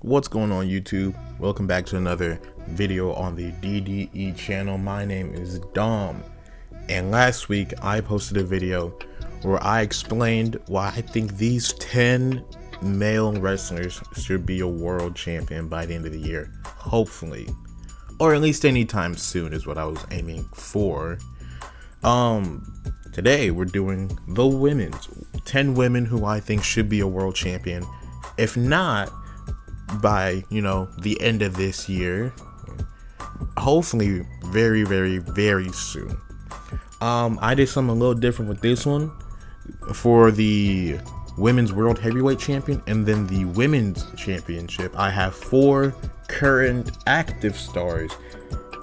What's going on YouTube? Welcome back to another video on the DDE channel. My name is Dom, and last week I posted a video where I explained why I think these 10 male wrestlers should be a world champion by the end of the year, hopefully, or at least anytime soon is what I was aiming for. Today we're doing the women's 10 women who I think should be a world champion, if not by the end of this year, hopefully very soon. I did something a little different with this one for the women's world heavyweight champion, and then the women's championship I have 4 current active stars,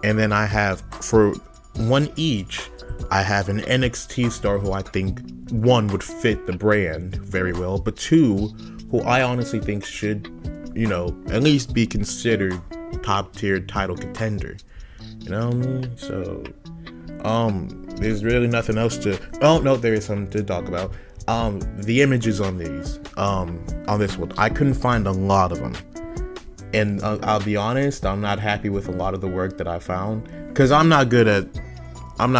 and then I have, for one each, I have an NXT star who I think 1 would fit the brand very well, but 2 who I honestly think should at least be considered top tier title contender. You know what I mean? So there's really nothing else to there is something to talk about. The images on these on this one, I couldn't find a lot of them, and I'll be honest, I'm not happy with a lot of the work that I found, because I'm not good at Photoshop. I'm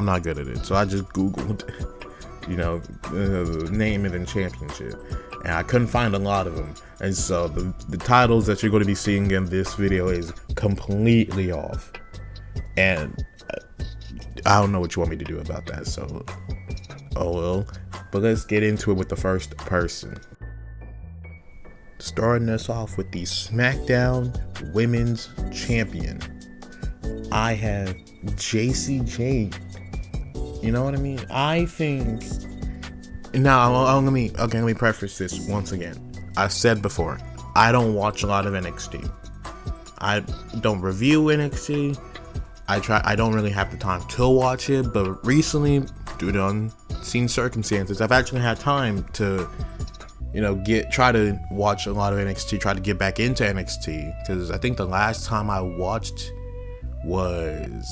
not good at it, so I just googled name and then championship, and I couldn't find a lot of them, and so the titles that you're going to be seeing in this video is completely off, and I don't know what you want me to do about that, so oh well. But let's get into it with the first person. Starting us off with the SmackDown Women's Champion, I have JCJ. You know what I mean? I think. Now, let me preface this once again. I've said before, I don't watch a lot of NXT. I don't review NXT. I don't really have the time to watch it, but recently, due to unseen circumstances, I've actually had time to, try to watch a lot of NXT, try to get back into NXT, because I think the last time I watched was,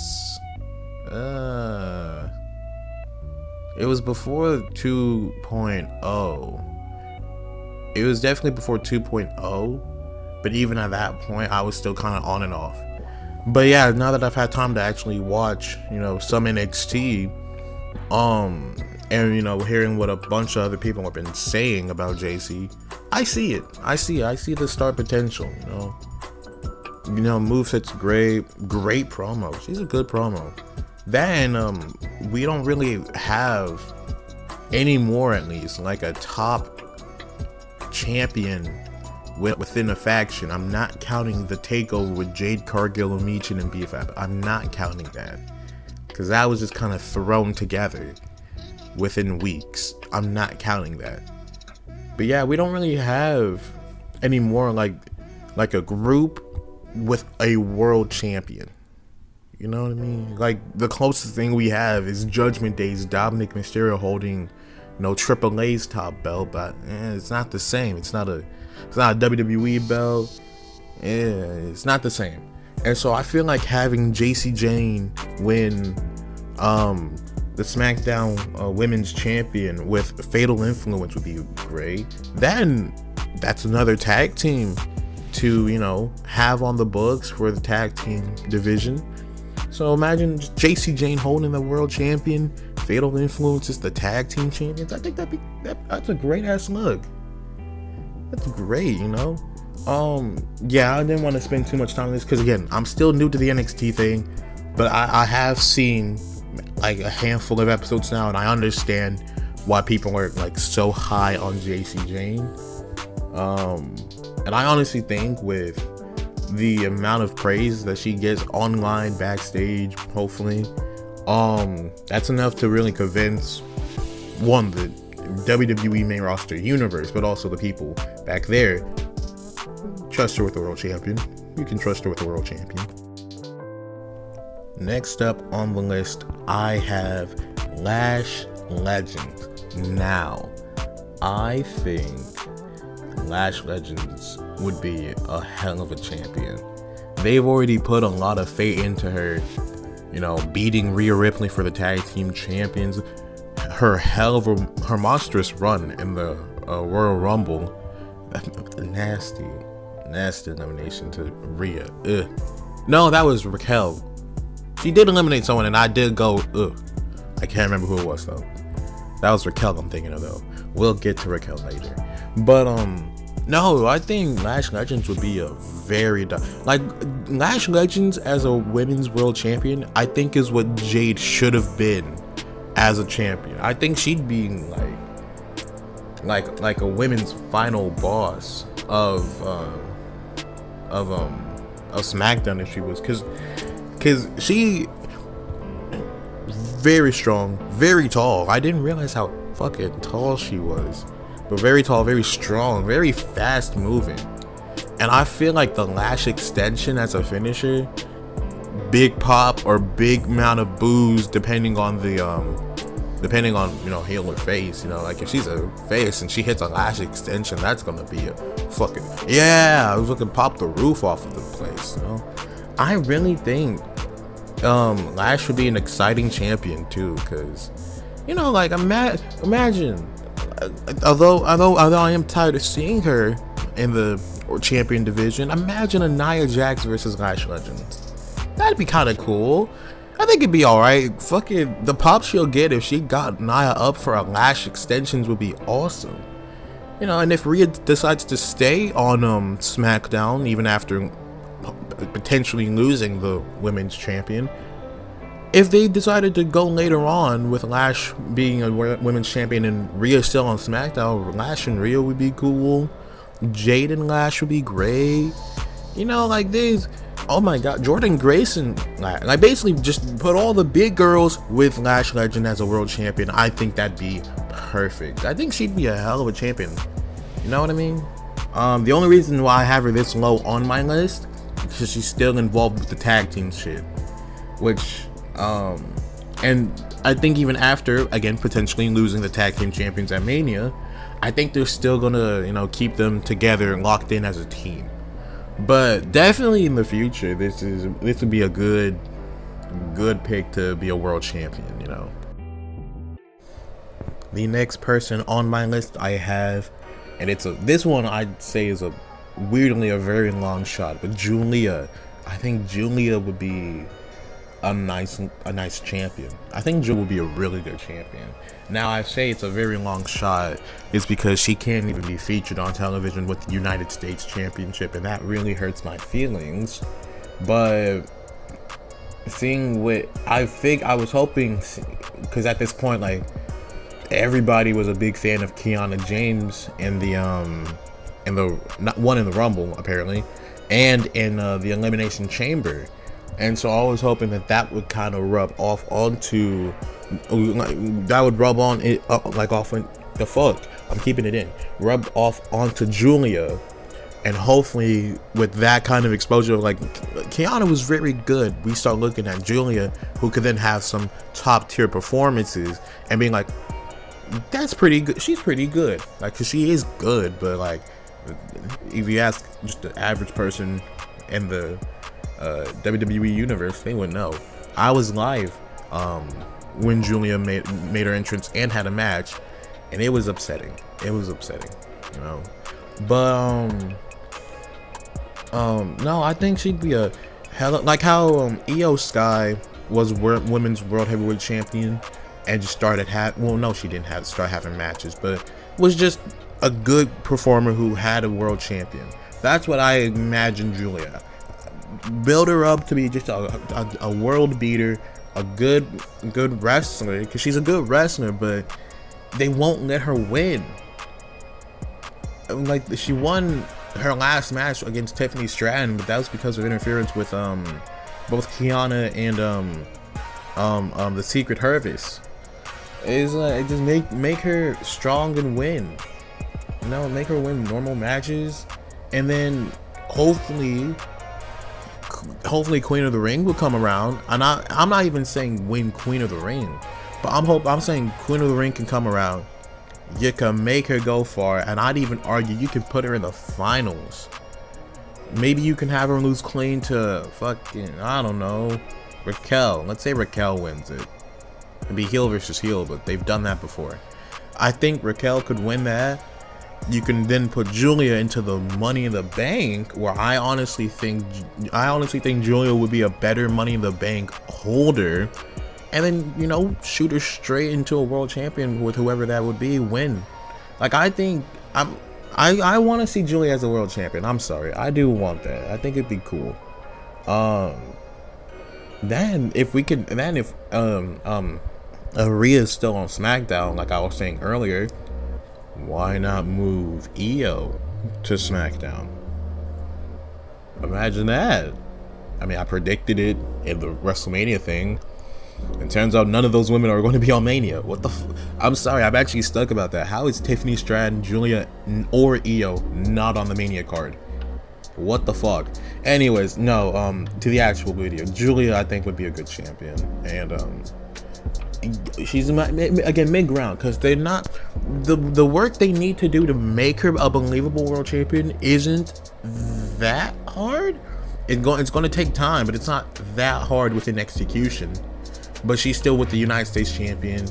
it was before 2.0. It was definitely before 2.0, but even at that point, I was still kind of on and off. But yeah, now that I've had time to actually watch, some NXT, and hearing what a bunch of other people have been saying about JC, I see it. I see the star potential. Moveset's great promo. She's a good promo. Then we don't really have anymore, at least, like a top champion within a faction. I'm not counting the takeover with Jade Cargill, Michin, and BFAB. I'm not counting that, because that was just kind of thrown together within weeks. I'm not counting that. But yeah, we don't really have anymore like a group with a world champion. You know what I mean? Like, the closest thing we have is Judgment Day's Dominic Mysterio holding, Triple A's top belt, but it's not the same. It's not a WWE belt. Yeah, it's not the same. And so I feel like having JC Jane win the SmackDown Women's Champion with Fatal Influence would be great. Then that's another tag team to have on the books for the tag team division. So imagine JC Jane holding the world champion, Fatal Influence is the tag team champions. I think that's a great ass look. That's great, yeah, I didn't want to spend too much time on this, because again, I'm still new to the NXT thing, but I have seen like a handful of episodes now, and I understand why people are like so high on JC Jane. And I honestly think with the amount of praise that she gets online, backstage, hopefully, that's enough to really convince, one, the WWE main roster universe, but also the people back there. Trust her with the world champion. You can trust her with the world champion. Next up on the list, I have Lash Legends. Now, I think Lash Legends would be a hell of a champion. They've already put a lot of faith into her, beating Rhea Ripley for the tag team champions. Her monstrous run in the Royal Rumble Nasty elimination to Rhea. Ugh. No, that was Raquel. She did eliminate someone, and I did go, ugh. I can't remember who it was, though. That was Raquel I'm thinking of, though. We'll get to Raquel later. But, no, I think Lash Legends would be a very... Like, Lash Legends as a women's world champion, I think is what Jade should have been as a champion. I think she'd be, like a women's final boss of SmackDown if she was, cause she very strong, very tall. I didn't realize how fucking tall she was, but very tall, very strong, very fast moving. And I feel like the lash extension as a finisher, big pop or big amount of boos depending on heel or face, like if she's a face and she hits a lash extension, that's gonna be a fucking, I was looking pop the roof off of the place. I really think Lash would be an exciting champion too, because like imagine, although I am tired of seeing her in the champion division, imagine a Nia Jax versus Lash Legends. That'd be kind of cool. I think it'd be alright. Fucking the pop she'll get if she got Nia up for a lash extensions would be awesome. And if Rhea decides to stay on SmackDown even after potentially losing the women's champion, if they decided to go later on with Lash being a women's champion and Rhea still on SmackDown, Lash and Rhea would be cool. Jade and Lash would be great. Like these. Oh my god, Jordan Grayson, like basically just put all the big girls with Lash Legend as a world champion. I think that'd be perfect. I think she'd be a hell of a champion. You know what I mean? The only reason why I have her this low on my list is because she's still involved with the tag team shit. Which, and I think even after, again, potentially losing the tag team champions at Mania, I think they're still gonna, keep them together and locked in as a team. But definitely in the future, this would be a good pick to be a world champion, The next person on my list I have, and this one I'd say is weirdly a very long shot, but Julia. I think Julia would be a nice champion. I think Julia would be a really good champion. Now I say it's a very long shot is because she can't even be featured on television with the United States Championship, and that really hurts my feelings. But seeing what I was hoping, because at this point, like, everybody was a big fan of Kiana James in the Rumble apparently, and in the Elimination Chamber. And so I was hoping that would kind of rub off onto, rub on it, off on the fuck. I'm keeping it in. Rub off onto Julia, and hopefully with that kind of exposure, like Kiana was very good, we start looking at Julia, who could then have some top tier performances and being like, that's pretty good. She's pretty good, like, cause she is good, but like, if you ask just the average person in the WWE universe, they would know. I was live when Julia made her entrance and had a match, and it was upsetting. But no, I think she'd be a hell, like how Io Sky was women's world heavyweight champion and just started she didn't start having matches, but was just a good performer who had a world champion. That's what I imagine Julia. Build her up to be just a world beater, a good wrestler, because she's a good wrestler, but they won't let her win. Like, she won her last match against Tiffany Stratton, but that was because of interference with both Kiana and the Secret Hervis. It's like, just make her strong and win. Make her win normal matches, and then hopefully Queen of the Ring will come around. And I'm not even saying win Queen of the Ring, but I'm saying Queen of the Ring can come around. You can make her go far, and I'd even argue you can put her in the finals. Maybe you can have her lose clean to fucking, I don't know, Raquel. Let's say Raquel wins it. It'd be heel versus heel, but they've done that before. I think Raquel could win that, you can then put Julia into the Money in the Bank, where I honestly think Julia would be a better Money in the Bank holder, and then, you know, shoot her straight into a world champion with whoever that would be, win. Like, I want to see Julia as a world champion. I'm sorry, I do want that. I think it'd be cool. Then if Rhea's still on SmackDown, like I was saying earlier, why not move Io to SmackDown? Imagine that. I mean, I predicted it in the WrestleMania thing, and turns out none of those women are going to be on Mania. What the I'm sorry, I'm actually stuck about that. How is Tiffany Stratton, Julia, or Io not on the Mania card? What the fuck? Anyways, no, to the actual video, Julia, I think, would be a good champion. And, she's, again, mid-ground, because they're not, the work they need to do to make her a believable world champion isn't that hard. It's going to take time, but it's not that hard within execution. But she's still with the United States champion,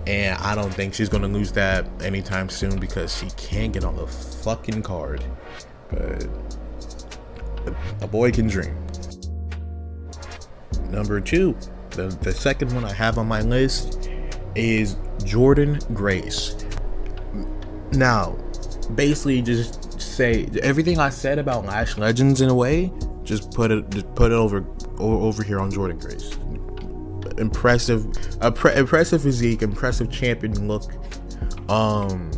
and I don't think she's going to lose that anytime soon, because she can't get on the fucking card. But a boy can dream. Number 2, the second one I have on my list is Jordynne Grace. Now, basically, just say everything I said about Lash Legends in a way. Just put it over here on Jordynne Grace. Impressive physique, impressive champion look.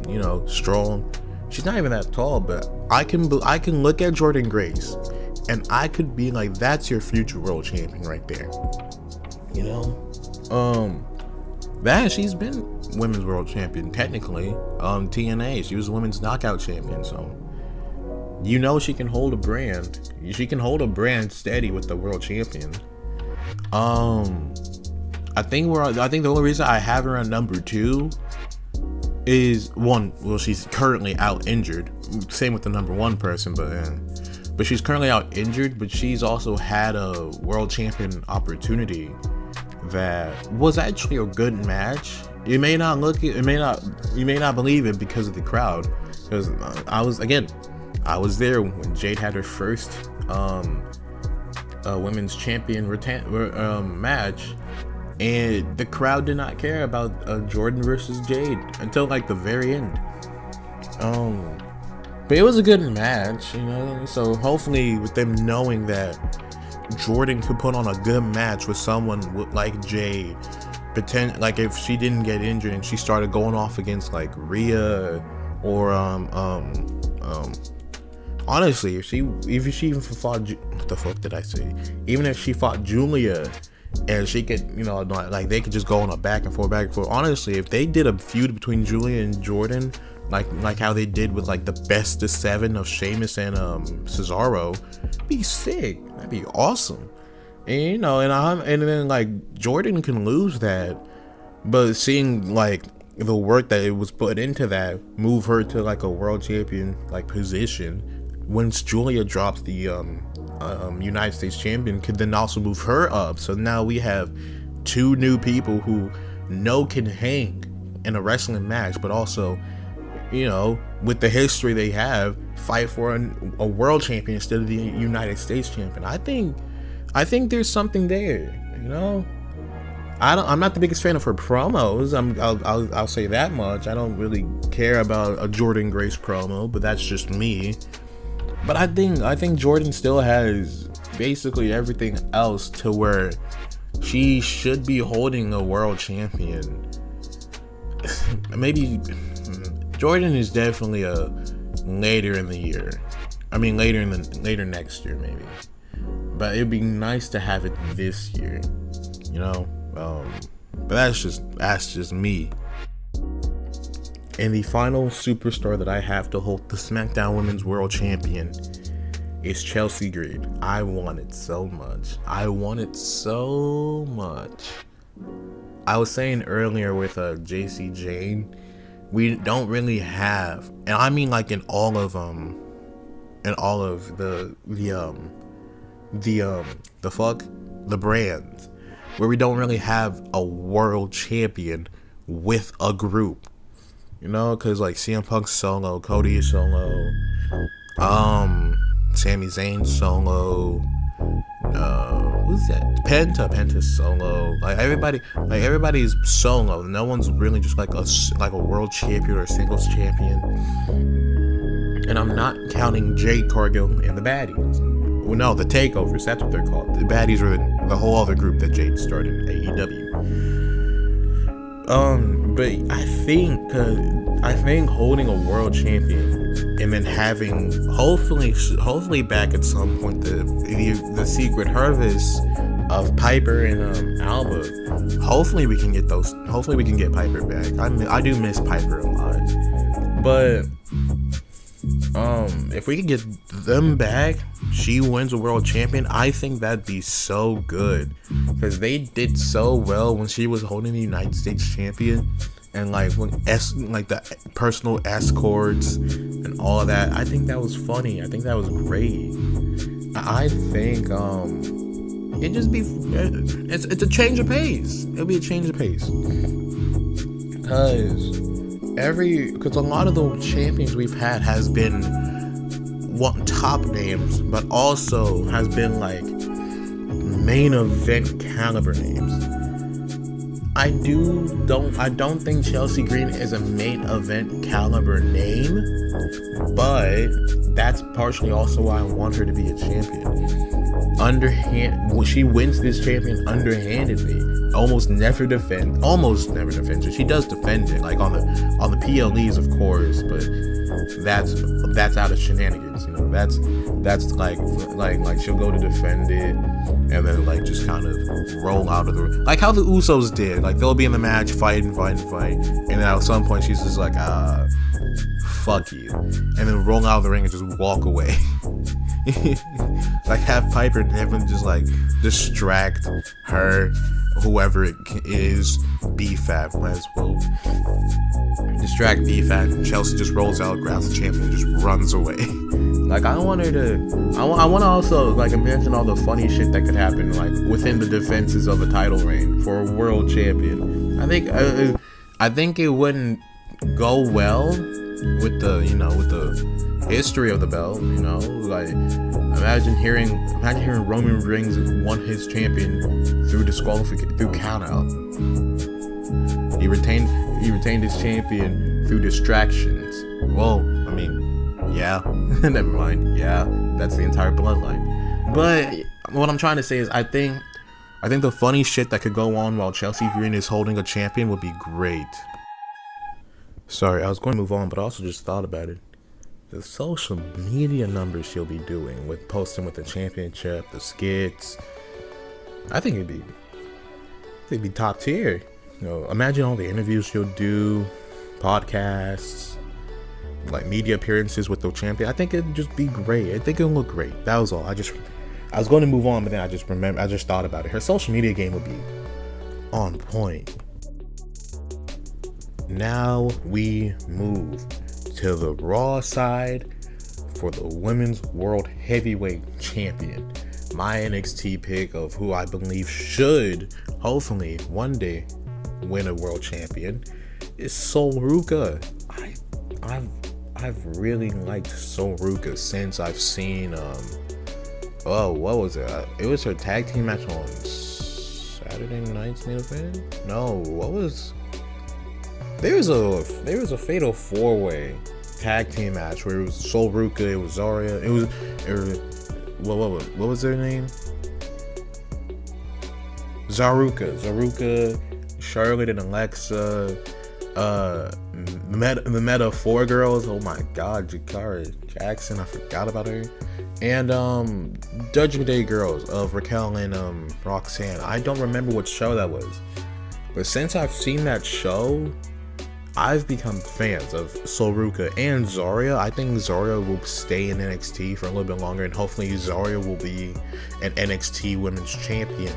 You know, strong. She's not even that tall, but I can look at Jordynne Grace, and I could be like, that's your future world champion right there. You know, that she's been women's world champion technically. TNA, she was women's knockout champion, so you know she can hold a brand. She can hold a brand steady with the world champion. I think the only reason I have her on number 2 is one. Well, she's currently out injured. Same with the number 1 person, but she's currently out injured. But she's also had a world champion opportunity that was actually a good match. You may not believe it because of the crowd. Because I was there when Jade had her first women's champion match, and the crowd did not care about Jordan versus Jade until like the very end. But it was a good match, you know. So hopefully, with them knowing that Jordan could put on a good match with someone like Jade, like if she didn't get injured and she started going off against like Rhea or honestly, if she even fought, what the fuck did I say? Even if she fought Julia, and she could, you know, like they could just go on a back and forth. Honestly, if they did a feud between Julia and Jordan, like how they did with like the best of 7 of Sheamus and Cesaro, it'd be sick. That'd be awesome. And you know, and then like Jordan can lose that, but seeing like the work that it was put into that, move her to like a world champion like position. Once Julia drops the United States champion, could then also move her up. So now we have 2 new people who can hang in a wrestling match, but also, you know, with the history they have, fight for a world champion instead of the United States champion. I think there's something there, you know. I'm not the biggest fan of her promos. I'll say that much. I don't really care about a Jordynne Grace promo, but that's just me. But I think Jordan still has basically everything else to where she should be holding a world champion. Maybe Jordan is definitely a later in the year. I mean later next year maybe. But it'd be nice to have it this year, you know. But that's just me. And the final superstar that I have to hold the SmackDown Women's World Champion is Chelsea Green. I want it so much. I was saying earlier with JC Jane, we don't really have, and I mean like in all of the brands, where we don't really have a world champion with a group. You know, because like CM Punk's solo, Cody is solo, Sami Zayn's solo, who's that? Penta's solo. Like everybody's solo. No one's really just like a world champion or a singles champion. And I'm not counting Jade Cargill and the baddies. Well, no, the takeovers. That's what they're called. The baddies are the whole other group that Jade started, AEW. But I think holding a world champion and then having hopefully back at some point the secret harvest of Piper and Alba. Hopefully we can get Piper back. I do miss Piper a lot. But if we could get them back, she wins a world champion, I think that'd be so good, because they did so well when she was holding the United States champion, and like the personal escorts and all of that. I think that was funny. I think that was great. I think it's a change of pace. It'll be a change of pace, because a lot of the champions we've had has been top names, but also has been like main event caliber names. I don't think Chelsea Green is a main event caliber name, but that's partially also why I want her to be a champion. She wins this champion underhandedly. Almost never defends it. She does defend it, like on the PLEs, of course, but that's out of shenanigans. You know, that's like she'll go to defend it and then like just kind of roll out of the ring, like how the Usos did. Like they'll be in the match, fighting, and then at some point she's just like, fuck you, and then roll out of the ring and just walk away. Like have Piper and Devin just like distract her, whoever it is, BFAT, might as well distract BFAT. Chelsea just rolls out, grabs the champion, and just runs away. Like I want to also like imagine all the funny shit that could happen like within the defenses of a title reign for a world champion. I think it wouldn't go well with the history of the belt. You know, like imagine hearing Roman Reigns won his champion through disqualification, through countout. He retained his champion through distractions. Well, I mean, yeah, never mind. Yeah, that's the entire bloodline. But what I'm trying to say is, I think the funny shit that could go on while Chelsea Green is holding a champion would be great. Sorry, I was going to move on, but I also just thought about it. The social media numbers she'll be doing with posting with the championship, the skits, I think it'd be top tier. You know, imagine all the interviews she'll do, podcasts, like media appearances with the champion. I think it'd just be great. I think it'll look great. That was all. I was going to move on, but then I just thought about it. Her social media game would be on point. Now we move to the Raw side for the Women's World Heavyweight Champion. My NXT pick of who I believe should hopefully one day win a world champion is Sol Ruka. I've really liked Sol Ruka since I've seen what was it? It was her tag team match on Saturday night's main event. No, what was? There was a fatal 4-way tag team match where it was Sol Ruka, it was Zarya, it was what was their name? Zaruka, Charlotte and Alexa, the Meta 4 girls. Oh my God, Jakara Jackson, I forgot about her. And Judgment Day girls of Raquel and Roxanne. I don't remember what show that was, but since I've seen that show, I've become fans of Sol Ruka and Zarya. I think Zarya will stay in NXT for a little bit longer, and hopefully Zarya will be an NXT Women's Champion.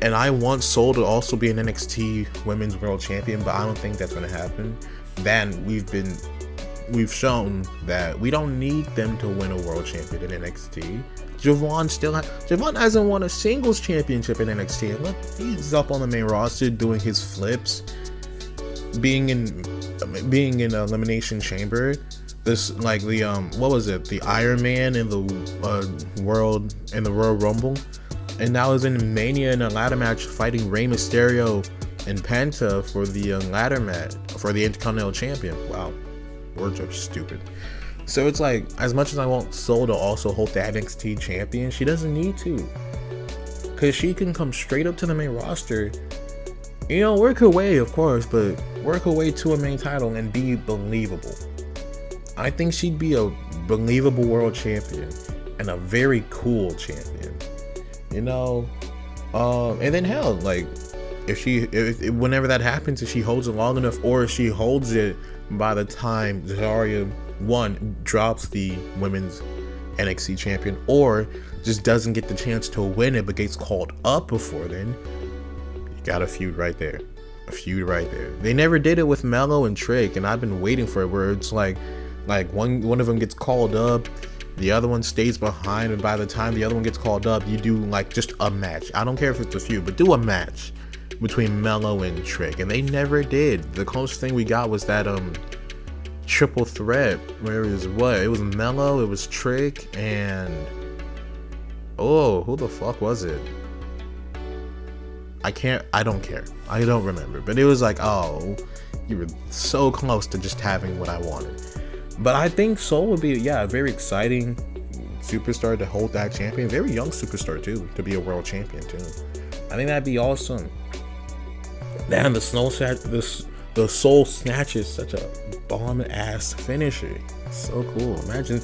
And I want Sol to also be an NXT Women's World Champion, but I don't think that's going to happen. Then we've shown that we don't need them to win a World Champion in NXT. Javon hasn't won a singles championship in NXT. And look, he's up on the main roster doing his flips. being in Elimination Chamber. This like the what was it? The Iron Man in the Royal Rumble, and that was in Mania in a ladder match fighting Rey Mysterio and Penta for the ladder match for the Intercontinental Champion. Wow, words are stupid. So it's like, as much as I want Sol to also hold the NXT champion, she doesn't need to, because she can come straight up to the main roster, you know, work her way, of course, but work her way to a main title and be believable. I think she'd be a believable world champion and a very cool champion, you know. And then hell, like, if whenever that happens, if she holds it long enough, or if she holds it by the time Zarya drops the women's NXT champion, or just doesn't get the chance to win it but gets called up before then, you got a feud right there. They never did it with Mello and Trick, and I've been waiting for it, where it's like one of them gets called up, the other one stays behind, and by the time the other one gets called up, you do like just a match. I don't care if it's a feud, but do a match between Mello and Trick, and they never did. The closest thing we got was that triple threat where it was Mello, it was Trick, and who the fuck was it? I don't care, I don't remember, but it was like, oh, you were so close to just having what I wanted. But I think Sol would be, a very exciting superstar to hold that champion. Very young superstar too, to be a world champion too. I think that'd be awesome. Damn, the Soul Snatch is such a bomb ass finisher. So cool. Imagine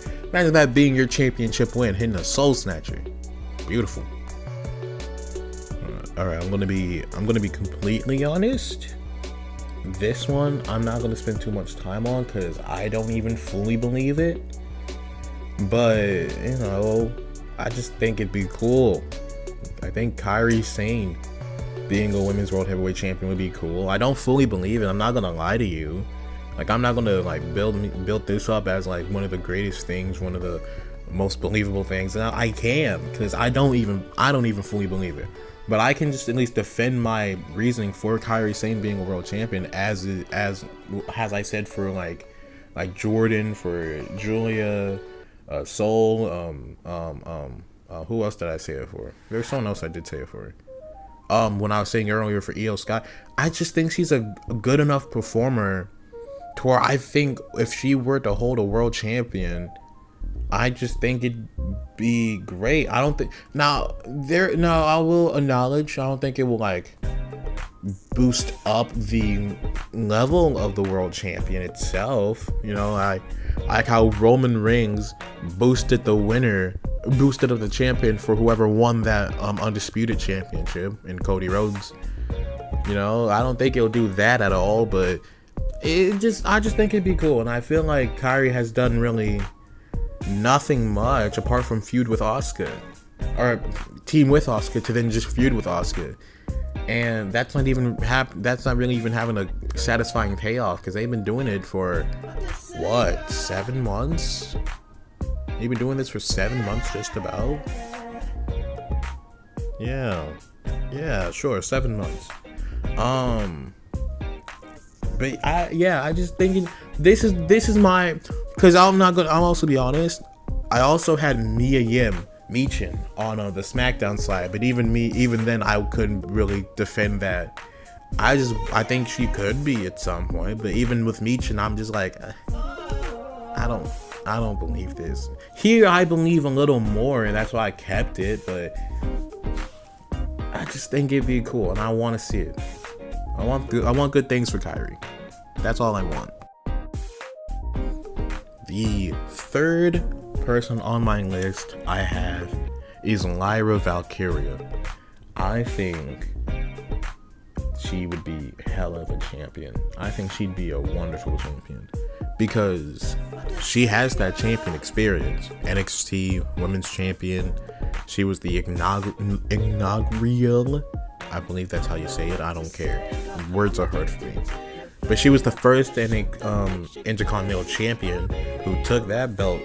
that being your championship win, hitting a Soul Snatcher. Beautiful. All right, I'm gonna be completely honest. This one I'm not gonna spend too much time on because I don't even fully believe it. But you know, I just think it'd be cool. I think Kairi Sane being a women's world heavyweight champion would be cool. I don't fully believe it. I'm not gonna lie to you. Like, I'm not gonna like build this up as like one of the greatest things, one of the most believable things. And I can, because I don't even fully believe it. But I can just at least defend my reasoning for Kairi Sane being a world champion, as I said for like Jordan, for Julia, Soul, who else did I say it for? There's someone else I did say it for. When I was saying earlier for Io Sky, I just think she's a good enough performer to where I think if she were to hold a world champion, I just think it'd be great. I don't think I will acknowledge, I don't think it will like boost up the level of the world champion itself. You know, I like how Roman Reigns boosted up the champion for whoever won that undisputed championship in Cody Rhodes. You know, I don't think it'll do that at all, but I just think it'd be cool. And I feel like Kairi has done really nothing much apart from feud with Asuka, or team with Asuka to then just feud with Asuka, and that's not really even having a satisfying payoff, because they've been doing it for 7 months. They've been doing this for 7 months, just about. Yeah, sure, 7 months. But I just thinking this is my, because I'll also be honest, I also had Mia Michin on the SmackDown side, but even then I couldn't really defend that. I think she could be at some point, but even with Michin, I'm just like, I don't believe this. Here I believe a little more, and that's why I kept it, but I just think it'd be cool, and I want to see it. I want good things for Kairi. That's all I want. The third person on my list I have is Lyra Valkyria. I think she would be hell of a champion. I think she'd be a wonderful champion, because she has that champion experience. NXT Women's Champion. She was the inaugural, I believe that's how you say it, I don't care. Words are hard for me. But she was the first Intercontinental Champion who took that belt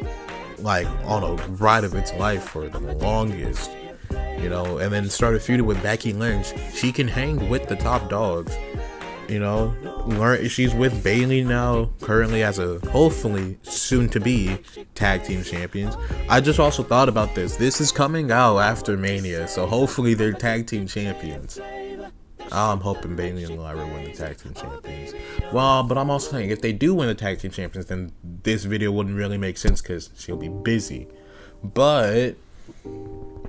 like on a ride of its life for the longest, you know, and then started feuding with Becky Lynch. She can hang with the top dogs, you know. she's with Bayley now, currently as a hopefully soon to be tag team champions. I just also thought about this. This is coming out after Mania, so hopefully they're tag team champions. I'm hoping Bayley and Lyra win the tag team champions. Well, but I'm also saying if they do win the tag team champions, then this video wouldn't really make sense because she'll be busy. But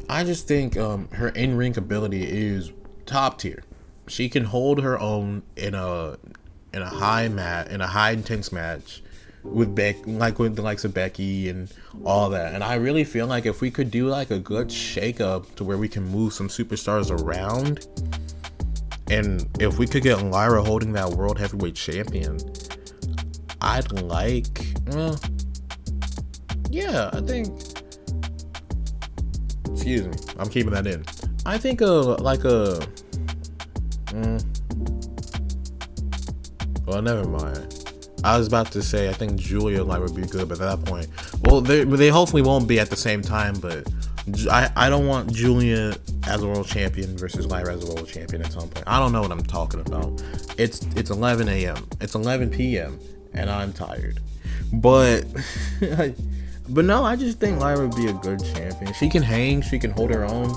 I just think her in-ring ability is top tier. She can hold her own in a high intense match with with the likes of Becky and all that. And I really feel like if we could do like a good shake-up to where we can move some superstars around, and if we could get Lyra holding that World Heavyweight Champion, I'd like, yeah, I think, excuse me, I'm keeping that in. I think well, never mind. I was about to say I think Julia and Lyra would be good, but at that point, well, they hopefully won't be at the same time. But I don't want Julia as a world champion versus Lyra as a world champion at some point. I don't know what I'm talking about. It's 11 a.m. It's 11 p.m. and I'm tired. But but no, I just think Lyra would be a good champion. She can hang. She can hold her own.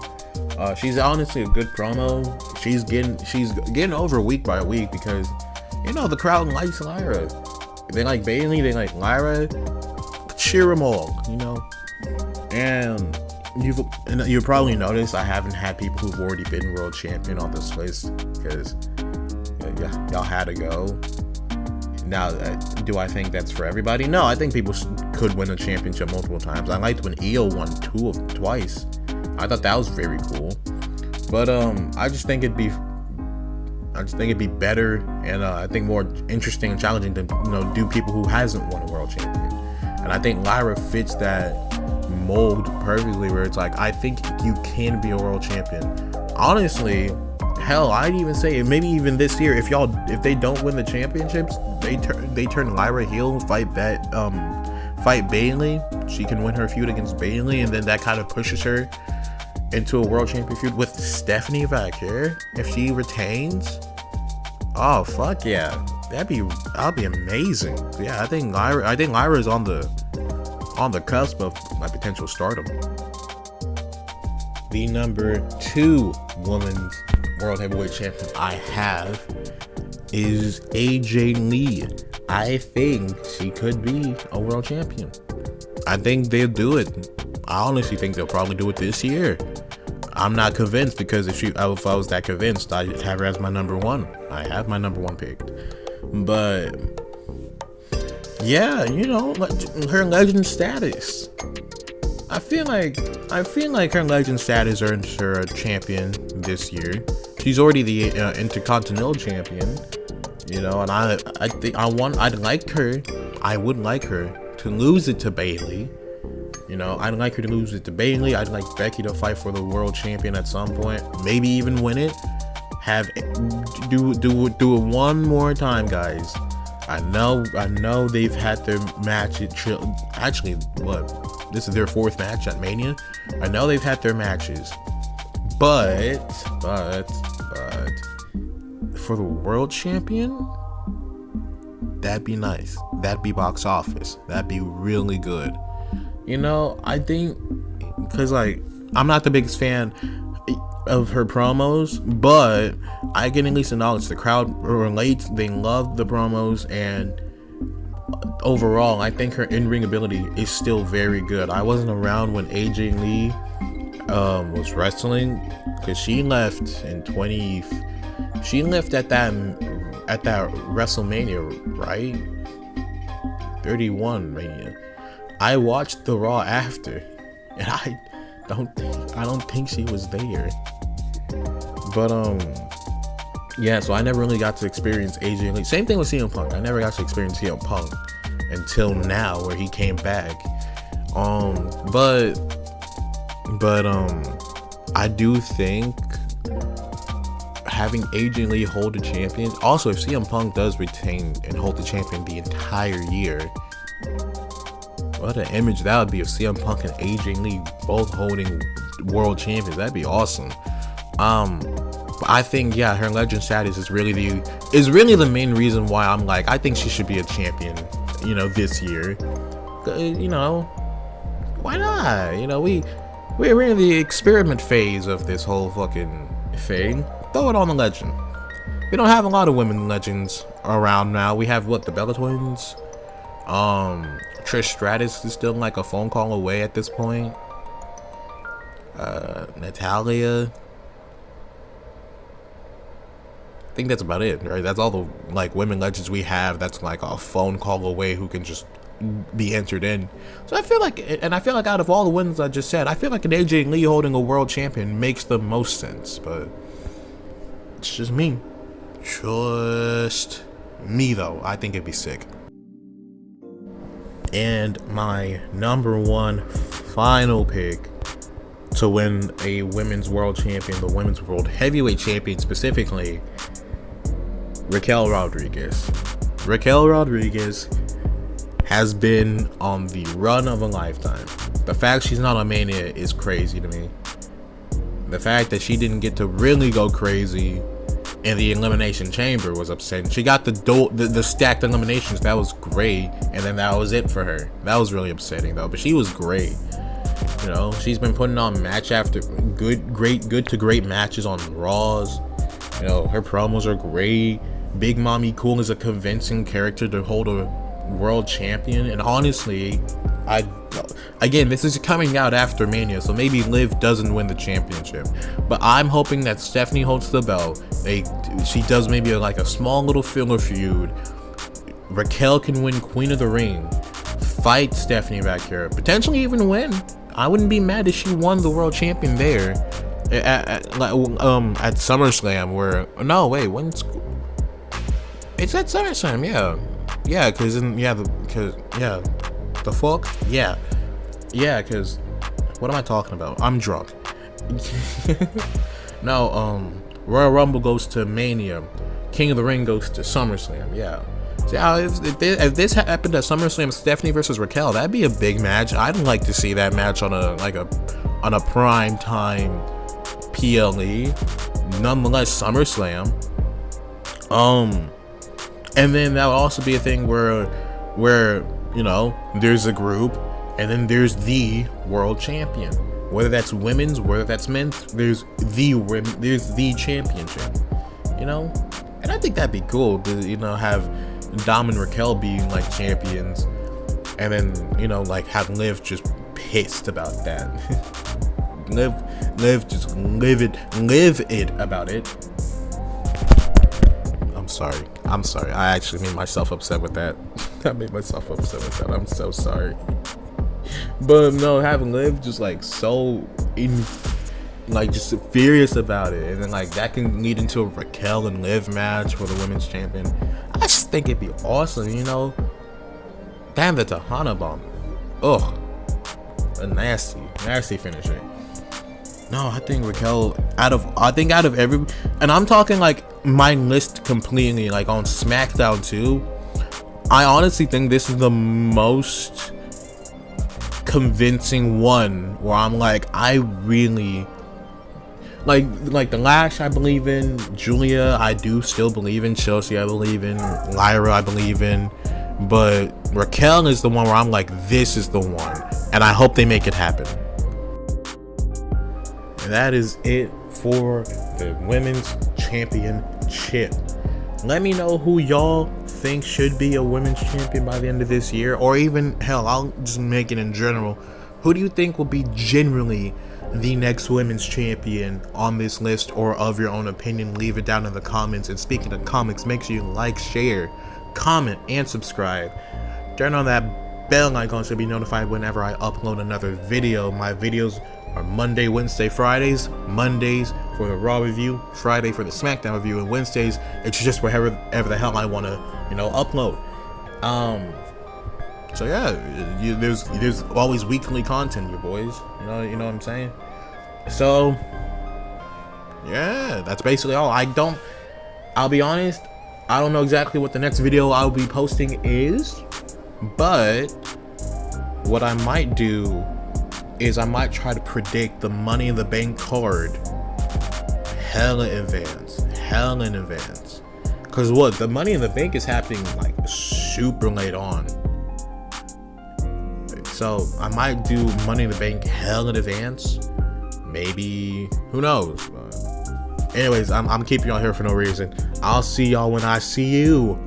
She's honestly a good promo. She's getting over week by week because, you know, the crowd likes Lyra. They like Bayley, they like Lyra. Cheer them all, you know. And you probably noticed I haven't had people who've already been world champion on this list because y'all had to go. Now, do I think that's for everybody? No, I think people could win a championship multiple times. I liked when Io won twice. I thought that was very cool. But I just think it'd be better, and I think more interesting and challenging to, you know, do people who hasn't won a world champion. And I think Lyra fits that mold perfectly, where it's like, I think you can be a world champion. Honestly, hell, I'd even say maybe even this year, if they don't win the championships, they turn Lyra heel, fight Bayley. She can win her feud against Bayley, and then that kind of pushes her into a world champion feud with Stephanie Vaquer if she retains. Oh fuck yeah, that'd be amazing. Yeah, I think Lyra is on the cusp of my potential stardom. The number 2 women's world heavyweight champion I have is AJ Lee. I think she could be a world champion. I think they'll do it. I honestly think they'll probably do it this year. I'm not convinced, because if I was that convinced, I'd have her as my number 1. I have my number 1 picked. But yeah, you know, her legend status. I feel like her legend status earns her a champion this year. She's already the Intercontinental champion, you know, and I would like her to lose it to Bayley. You know, I'd like her to lose it to Bayley. I'd like Becky to fight for the world champion at some point. Maybe even win it. Do it one more time, guys. I know they've had their match. Actually, what? This is their 4th match at Mania. I know they've had their matches, but for the world champion, that'd be nice. That'd be box office. That'd be really good. You know, I think, because like, I'm not the biggest fan of her promos, but I can at least acknowledge the crowd relates. They love the promos, and overall, I think her in-ring ability is still very good. I wasn't around when AJ Lee was wrestling, because she left in she left at that WrestleMania, right? 31 Mania. I watched the Raw after, and I don't think she was there. But yeah, so I never really got to experience AJ Lee. Same thing with CM Punk. I never got to experience CM Punk until now, where he came back. But I do think having AJ Lee hold the champion. Also, if CM Punk does retain and hold the champion the entire year, what an image that would be of CM Punk and AJ Lee both holding world champions. That'd be awesome. But I think, yeah, her legend status is really the main reason why I'm like, I think she should be a champion, you know, this year. You know, why not? You know, we're in the experiment phase of this whole fucking thing. Throw it on the legend. We don't have a lot of women legends around now. We have, what, the Bella Twins? Trish Stratus is still like a phone call away at this point. Natalia. I think that's about it, right? That's all the like women legends we have that's like a phone call away who can just be entered in. So I feel like out of all the ones I just said, I feel like an AJ Lee holding a world champion makes the most sense, but it's just me. Just me though. I think it'd be sick. And my number one final pick to win a women's world champion, the women's world heavyweight champion specifically, Raquel Rodriguez. Raquel Rodriguez has been on the run of a lifetime. The fact she's not on Mania is crazy to me. The fact that she didn't get to really go crazy in the Elimination Chamber was upsetting. She got the stacked eliminations, that was great, and then that was it for her. That was really upsetting though, but she was great. You know, she's been putting on match after good to great matches on Raws. You know, her promos are great. Big Mommy Cool is a convincing character to hold a world champion, and honestly, again, this is coming out after Mania, so maybe Liv doesn't win the championship, but I'm hoping that Stephanie holds the belt. She does maybe like a small little filler feud. Raquel can win Queen of the Ring, fight Stephanie back here, potentially even win. I wouldn't be mad if she won the world champion there at SummerSlam. Where it's at SummerSlam, because what am I talking about? I'm drunk. No, Royal Rumble goes to Mania, King of the Ring goes to SummerSlam. Yeah. See, if this happened at SummerSlam, Stephanie versus Raquel, that'd be a big match. I'd like to see that match on a prime time PLE. Nonetheless, SummerSlam. And then that would also be a thing where you know, there's a group, and then there's the world champion. Whether that's women's, whether that's men's, there's the championship. You know, and I think that'd be cool to, you know, have Dom and Raquel being like champions, and then, you know, like have Liv just pissed about that. Liv just live it about it. I'm sorry. I actually made myself upset with that. I'm so sorry. But no, having Liv just like just furious about it, and then like that can lead into a Raquel and Liv match for the women's champion. I just think it'd be awesome, you know. Damn, the Tahana bomb. Ugh, a nasty finisher. No, I think Raquel out of every, and I'm talking like my list completely, like on SmackDown too. I honestly think this is the most convincing one where I'm like, I really like the Lash I believe in, Julia I do still believe in, Chelsea I believe in, Lyra I believe in, but Raquel is the one where I'm like, this is the one, and I hope they make it happen. And that is it for the women's championship. Let me know who y'all think should be a women's champion by the end of this year, or even hell, I'll just make it in general. Who do you think will be generally the next women's champion on this list, or of your own opinion? Leave it down in the comments. And speaking of comics, make sure you like, share, comment, and subscribe. Turn on that bell icon so you'll be notified whenever I upload another video. My videos are Monday, Wednesday, Fridays. Mondays for the Raw review, Friday for the SmackDown review, and Wednesdays it's just wherever the hell I want to, you know, upload. So yeah, there's always weekly content, you boys. You know what I'm saying? So yeah, that's basically all. I'll be honest, I don't know exactly what the next video I'll be posting is, but what I might do is I might try to predict the Money in the Bank card hella in advance. Cause what, the Money in the Bank is happening like super late on. So I might do Money in the Bank hell in advance. Maybe, who knows? But anyways, I'm keeping y'all here for no reason. I'll see y'all when I see you.